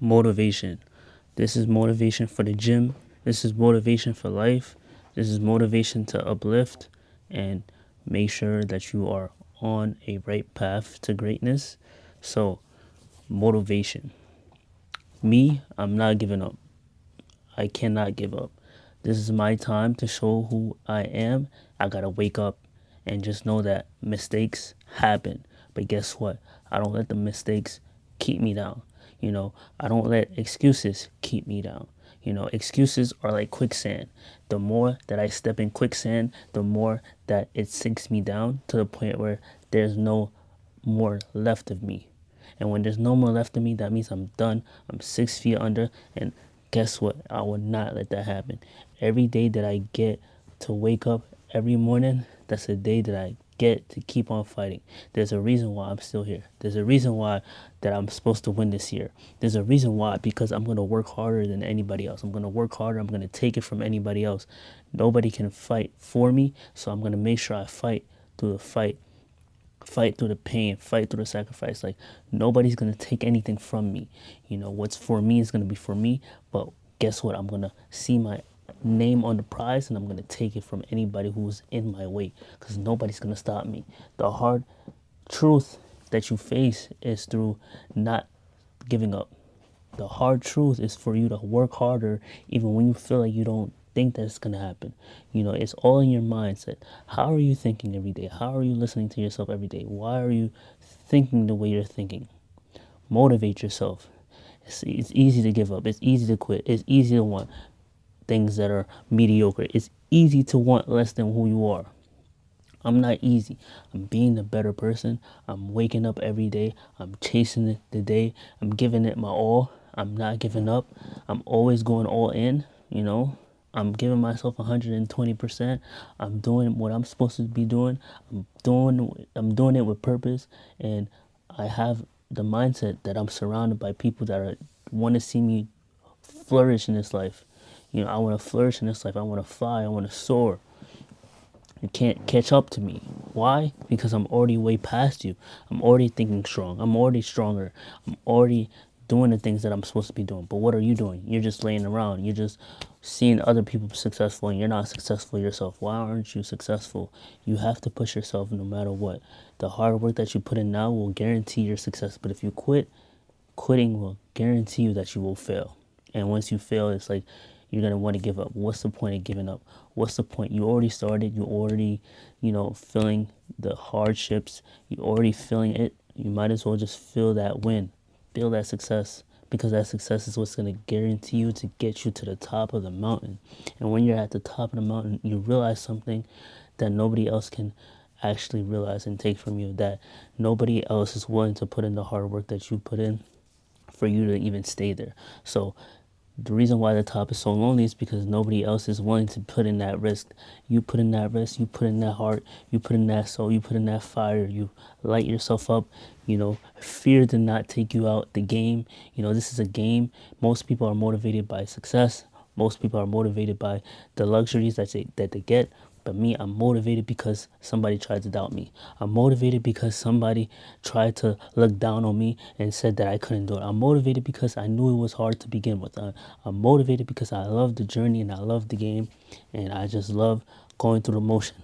motivation. This is motivation for the gym. This is motivation for life. This is motivation to uplift and make sure that you are on a right path to greatness. So, motivation. Me, I'm not giving up. I cannot give up. This is my time to show who I am. I gotta wake up and just know that mistakes happen. But guess what? I don't let the mistakes keep me down. I don't let excuses keep me down. Excuses are like quicksand. The more that I step in quicksand, the more that it sinks me down to the point where there's no more left of me. And when there's no more left of me, that means I'm done. I'm 6 feet under. And guess what? I will not let that happen. Every day that I get to wake up every morning, that's a day that I get to keep on fighting. There's a reason why I'm still here. There's a reason why that I'm supposed to win this year. There's a reason why, because I'm going to work harder than anybody else. I'm going to work harder. I'm going to take it from anybody else. Nobody can fight for me, so I'm going to make sure I fight through the fight through the pain, fight through the sacrifice. Like, nobody's gonna take anything from me. What's for me is gonna be for me. But guess what? I'm gonna see my name on the prize, and I'm gonna take it from anybody who's in my way, because nobody's gonna stop me. The hard truth that you face is through not giving up. The hard truth is for you to work harder even when you feel like you don't think that it's going to happen. It's all in your mindset. How are you thinking every day? How are you listening to yourself every day? Why are you thinking the way you're thinking? Motivate yourself. It's easy to give up. It's easy to quit. It's easy to want things that are mediocre. It's easy to want less than who you are. I'm not easy. I'm being a better person. I'm waking up every day. I'm chasing the day. I'm giving it my all. I'm not giving up. I'm always going all in. I'm giving myself 120%. I'm doing what I'm supposed to be doing. I'm doing it with purpose, and I have the mindset that I'm surrounded by people that want to see me flourish in this life. I want to flourish in this life. I want to fly. I want to soar. You can't catch up to me. Why? Because I'm already way past you. I'm already thinking strong. I'm already stronger. I'm already doing the things that I'm supposed to be doing. But what are you doing? You're just laying around. You're just seeing other people successful, and you're not successful yourself. Why aren't you successful? You have to push yourself no matter what. The hard work that you put in now will guarantee your success. But if you quit, quitting will guarantee you that you will fail. And once you fail, it's like you're going to want to give up. What's the point of giving up? What's the point? You already started. You already, feeling the hardships. You already feeling it. You might as well just feel that win. Feel that success. Because that success is what's going to guarantee you to get you to the top of the mountain. And when you're at the top of the mountain, you realize something that nobody else can actually realize and take from you. That nobody else is willing to put in the hard work that you put in for you to even stay there. So the reason why the top is so lonely is because nobody else is willing to put in that risk. You put in that risk, you put in that heart, you put in that soul, you put in that fire, you light yourself up. Fear did not take you out the game. This is a game. Most people are motivated by success. Most people are motivated by the luxuries that they get. But me, I'm motivated because somebody tried to doubt me. I'm motivated because somebody tried to look down on me and said that I couldn't do it. I'm motivated because I knew it was hard to begin with. I'm motivated because I love the journey and I love the game, and I just love going through the motion.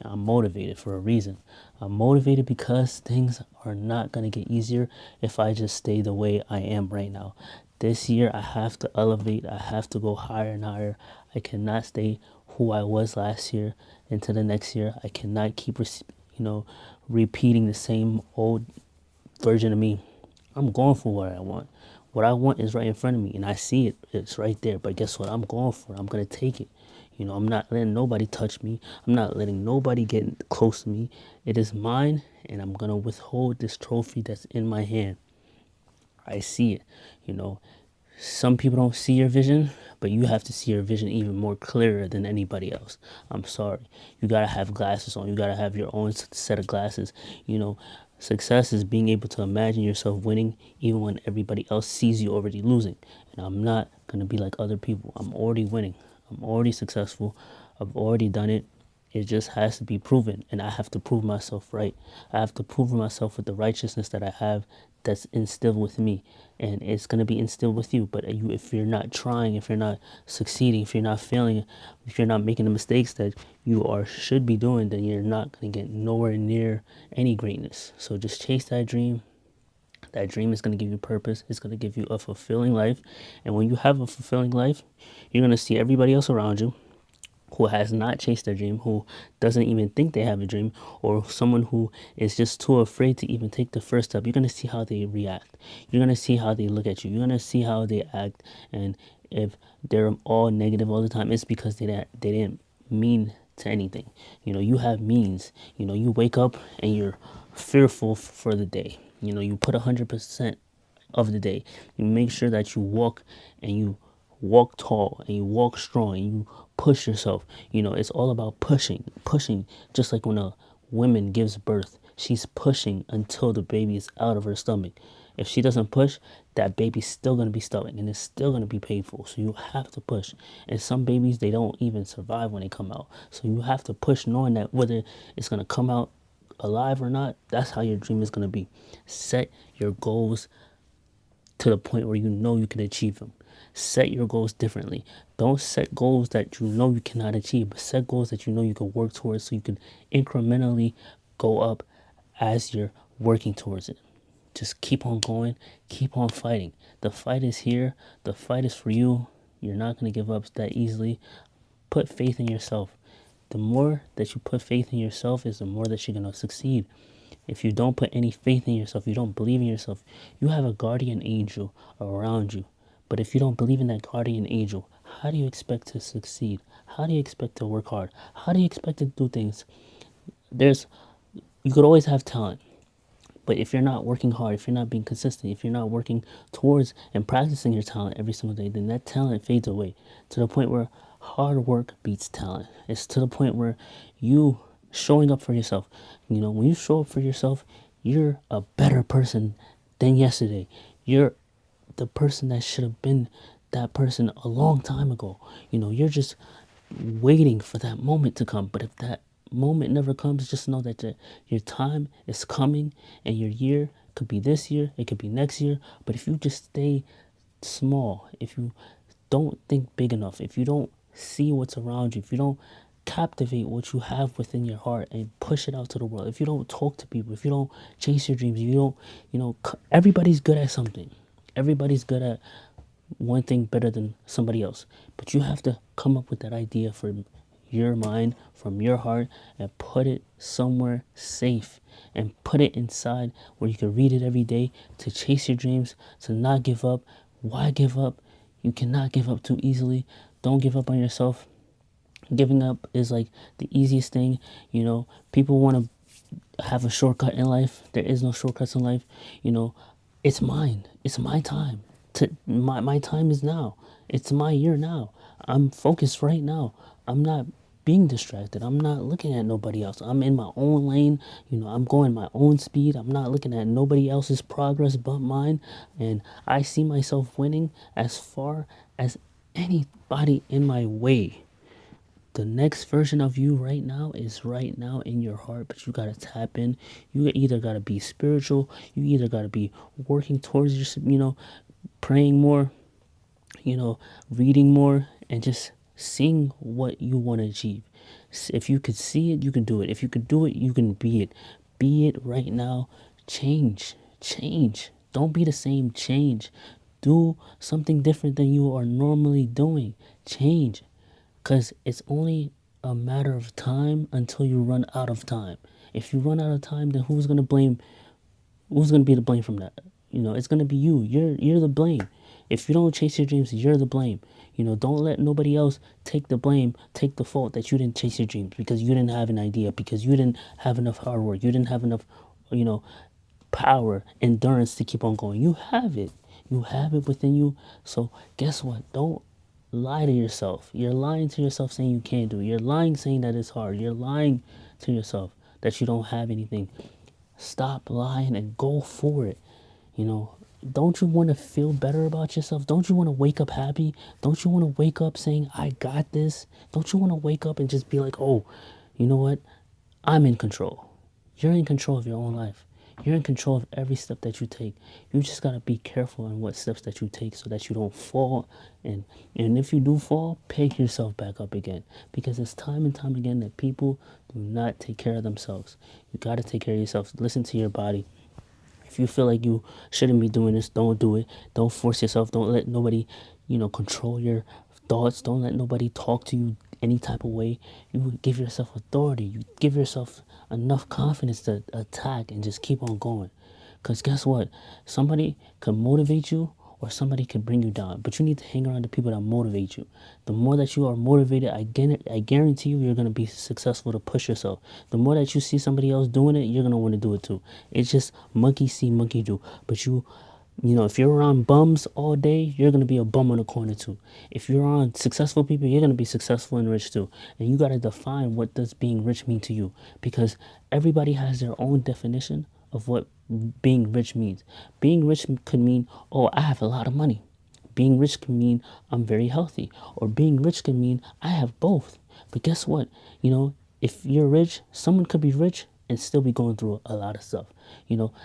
I'm motivated for a reason. I'm motivated because things are not going to get easier if I just stay the way I am right now. This year, I have to elevate. I have to go higher and higher. I cannot stay who I was last year into the next year. I cannot keep, repeating the same old version of me. I'm going for what I want. What I want is right in front of me, and I see it. It's right there. But guess what? I'm going for it. I'm going to take it. I'm not letting nobody touch me. I'm not letting nobody get close to me. It is mine, and I'm going to withhold this trophy that's in my hand. I see it. Some people don't see your vision, but you have to see your vision even more clearer than anybody else. I'm sorry. You got to have glasses on. You got to have your own set of glasses. Success is being able to imagine yourself winning even when everybody else sees you already losing. And I'm not going to be like other people. I'm already winning. I'm already successful. I've already done it. It just has to be proven, and I have to prove myself right. I have to prove myself with the righteousness that I have that's instilled with me, and it's going to be instilled with you. But if you're not trying, if you're not succeeding, if you're not failing, if you're not making the mistakes that you are should be doing, then you're not going to get nowhere near any greatness. So just chase that dream. That dream is going to give you purpose. It's going to give you a fulfilling life. And when you have a fulfilling life, you're going to see everybody else around you who has not chased their dream, who doesn't even think they have a dream, or someone who is just too afraid to even take the first step. You're going to see how they react. You're going to see how they look at you. You're going to see how they act. And if they're all negative all the time, it's because they didn't mean to anything. You have means. You wake up and you're fearful for the day. You put 100% of the day. You make sure that you walk, and you walk tall, and you walk strong, and you push yourself. It's all about pushing, just like when a woman gives birth, she's pushing until the baby is out of her stomach. If she doesn't push, that baby's still going to be stubborn, and it's still going to be painful. So you have to push. And some babies, they don't even survive when they come out. So you have to push, knowing that whether it's going to come out alive or not, that's how your dream is going to be. Set your goals to the point where you can achieve them. Set your goals differently. Don't set goals that you cannot achieve, but set goals that you can work towards, so you can incrementally go up as you're working towards it. Just keep on going, keep on fighting. The fight is here, the fight is for you. You're not going to give up that easily. Put faith in yourself. The more that you put faith in yourself is the more that you're going to succeed. If you don't put any faith in yourself, you don't believe in yourself, you have a guardian angel around you. But if you don't believe in that guardian angel, how do you expect to succeed? How do you expect to work hard? How do you expect to do things? You could always have talent. But if you're not working hard, if you're not being consistent, if you're not working towards and practicing your talent every single day, then that talent fades away to the point where hard work beats talent. It's to the point where you showing up for yourself. When you show up for yourself, you're a better person than yesterday. You're the person that should have been that person a long time ago. You're just waiting for that moment to come. But if that moment never comes, just know that your time is coming, and your year could be this year, it could be next year. But if you just stay small, if you don't think big enough, if you don't see what's around you, if you don't captivate what you have within your heart and push it out to the world, if you don't talk to people, if you don't chase your dreams, you don't, everybody's good at something. Everybody's good at one thing better than somebody else. But you have to come up with that idea from your mind, from your heart, and put it somewhere safe, and put it inside where you can read it every day, to chase your dreams, to not give up. Why give up? You cannot give up too easily. Don't give up on yourself. Giving up is like the easiest thing. People want to have a shortcut in life. There is no shortcuts in life. It's mine. It's my time. My time is now. It's my year now. I'm focused right now. I'm not being distracted. I'm not looking at nobody else. I'm in my own lane. I'm going my own speed. I'm not looking at nobody else's progress but mine. And I see myself winning as far as anybody in my way. The next version of you right now is right now in your heart, but you gotta tap in. You either gotta be spiritual, you either gotta be working towards your, praying more, reading more, and just seeing what you want to achieve. If you could see it, you can do it. If you could do it, you can be it. Be it right now. Change. Don't be the same. Change. Do something different than you are normally doing. Change. Because it's only a matter of time until you run out of time. If you run out of time, then who's going to blame? Who's going to be the blame from that? It's going to be you. You're the blame. If you don't chase your dreams, you're the blame. Don't let nobody else take the blame, take the fault that you didn't chase your dreams because you didn't have an idea, because you didn't have enough hard work. You didn't have enough, power, endurance to keep on going. You have it. You have it within you. So guess what? Don't lie to yourself. You're lying to yourself saying you can't do it. You're lying saying that it's hard. You're lying to yourself that you don't have anything. Stop lying and go for it. Don't you want to feel better about yourself? Don't you want to wake up happy? Don't you want to wake up saying, I got this? Don't you want to wake up and just be like, oh, you know what? I'm in control. You're in control of your own life. You're in control of every step that you take. You just gotta be careful on what steps that you take so that you don't fall. And if you do fall, pick yourself back up again. Because it's time and time again that people do not take care of themselves. You gotta take care of yourself. Listen to your body. If you feel like you shouldn't be doing this, don't do it. Don't force yourself. Don't let nobody, control your thoughts. Don't let nobody talk to you any type of way. You give yourself authority. You give yourself enough confidence to attack and just keep on going. Because guess what? Somebody can motivate you or somebody can bring you down. But you need to hang around the people that motivate you. The more that you are motivated, I guarantee you're going to be successful to push yourself. The more that you see somebody else doing it, you're going to want to do it too. It's just monkey see, monkey do. But if you're around bums all day, you're going to be a bum on the corner too. If you're around successful people, you're going to be successful and rich too. And you got to define what does being rich mean to you. Because everybody has their own definition of what being rich means. Being rich could mean, oh, I have a lot of money. Being rich can mean I'm very healthy. Or being rich can mean I have both. But guess what? If you're rich, someone could be rich and still be going through a lot of stuff.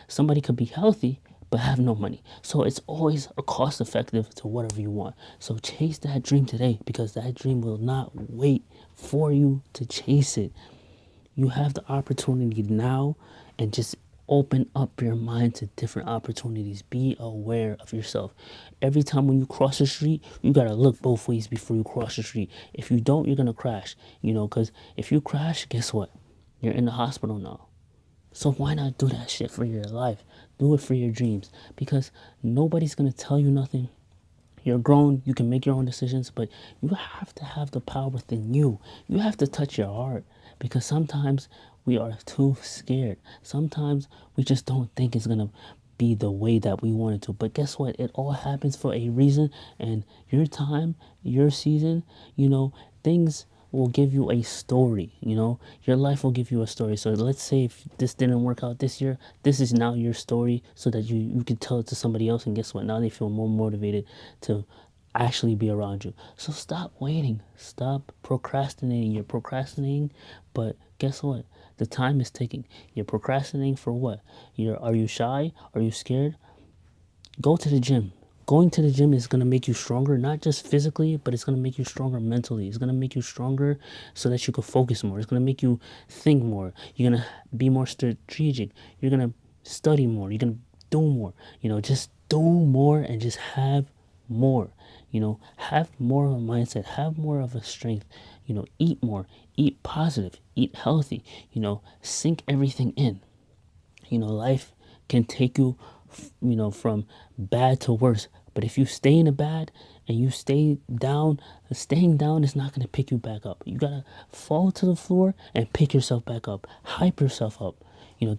Somebody could be healthy but have no money. So it's always a cost effective to whatever you want. So chase that dream today because that dream will not wait for you to chase it. You have the opportunity now and just open up your mind to different opportunities. Be aware of yourself. Every time when you cross the street, you got to look both ways before you cross the street. If you don't, you're going to crash, because if you crash, guess what? You're in the hospital now. So why not do that shit for your life? Do it for your dreams because nobody's going to tell you nothing. You're grown, you can make your own decisions, but you have to have the power within you. You have to touch your heart because sometimes we are too scared. Sometimes we just don't think it's going to be the way that we want it to. But guess what? It all happens for a reason. And your time, your season, things will give you a story. Your life will give you a story. So let's say if this didn't work out this year, this is now your story so that you can tell it to somebody else. And guess what? Now they feel more motivated to actually be around you. So stop waiting. Stop procrastinating. You're procrastinating, but guess what? The time is ticking. You're procrastinating for what? Are you shy? Are you scared? Go to the gym. Going to the gym is going to make you stronger, not just physically, but it's going to make you stronger mentally. It's going to make you stronger so that you can focus more. It's going to make you think more. You're going to be more strategic. You're going to study more. You're going to do more. Just do more and just have more. Have more of a mindset. Have more of a strength. Eat more. Eat positive. Eat healthy. Sink everything in. Life can take you, from bad to worse. But if you stay in the bad and you stay down, staying down is not going to pick you back up. You got to fall to the floor and pick yourself back up. Hype yourself up.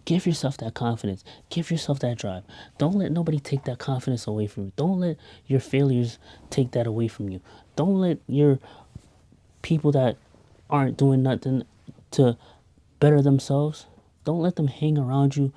Give yourself that confidence. Give yourself that drive. Don't let nobody take that confidence away from you. Don't let your failures take that away from you. Don't let your people that aren't doing nothing to better themselves, don't let them hang around you.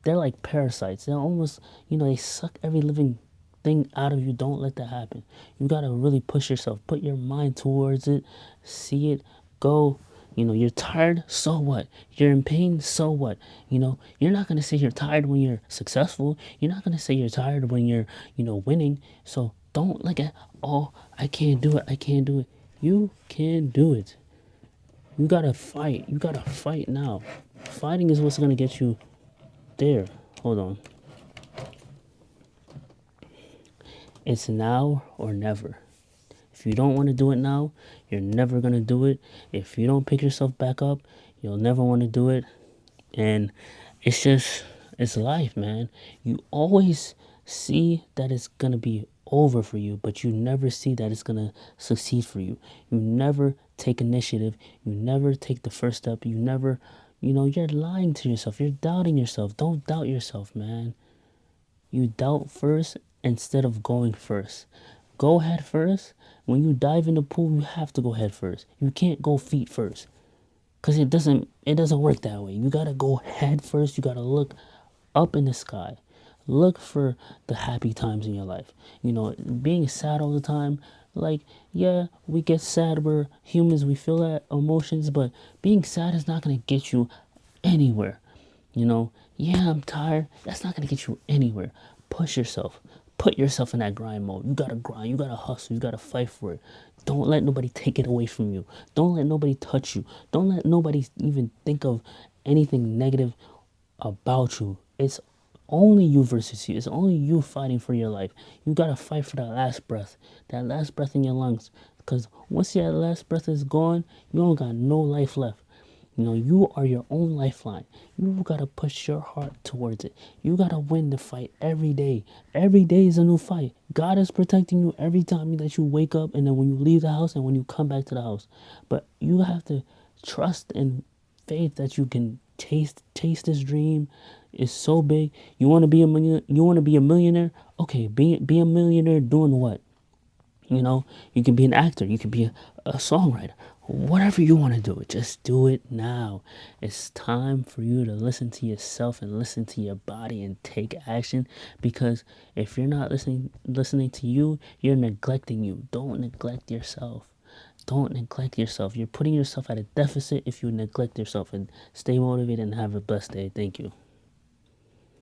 They're like parasites. They're almost, they suck every living thing out of you. Don't let that happen. You got to really push yourself. Put your mind towards it. See it. Go. You're tired. So what? You're in pain. So what? You're not going to say you're tired when you're successful. You're not going to say you're tired when you're, winning. So don't look at, oh, I can't do it. I can't do it. You can do it. You got to fight. You got to fight now. Fighting is what's going to get you there. Hold on. It's now or never. If you don't want to do it now, you're never going to do it. If you don't pick yourself back up, you'll never want to do it. And it's life, man. You always see that it's going to be over for you, but you never see that it's going to succeed for you. You never take initiative. You never take the first step. You never, you're lying to yourself. You're doubting yourself. Don't doubt yourself, man. You doubt first instead of going first. Go head first. When you dive in the pool, you have to go head first. You can't go feet first. Because it doesn't work that way. You got to go head first. You got to look up in the sky. Look for the happy times in your life. Being sad all the time, like, yeah, we get sad. We're humans. We feel that emotions. But being sad is not going to get you anywhere. Yeah, I'm tired. That's not gonna get you anywhere. Push yourself. Put yourself in that grind mode. You gotta grind. You gotta hustle. You gotta fight for it. Don't let nobody take it away from you. Don't let nobody touch you. Don't let nobody even think of anything negative about you. It's only you versus you. It's only you fighting for your life. You gotta fight for that last breath in your lungs. Because once that last breath is gone, you don't got no life left. You are your own lifeline. You gotta push your heart towards it. You gotta win the fight every day. Every day is a new fight. God is protecting you every time that you wake up and then when you leave the house and when you come back to the house. But you have to trust and faith that you can taste this dream. Is so big. You want to be a millionaire? Okay, be a millionaire doing what? You can be an actor, you can be a songwriter, whatever you want to do, just do it now. It's time for you to listen to yourself and listen to your body and take action, because if you're not listening to you, you're neglecting you. Don't neglect yourself. Don't neglect yourself. You're putting yourself at a deficit if you neglect yourself. And stay motivated and have a blessed day. Thank you.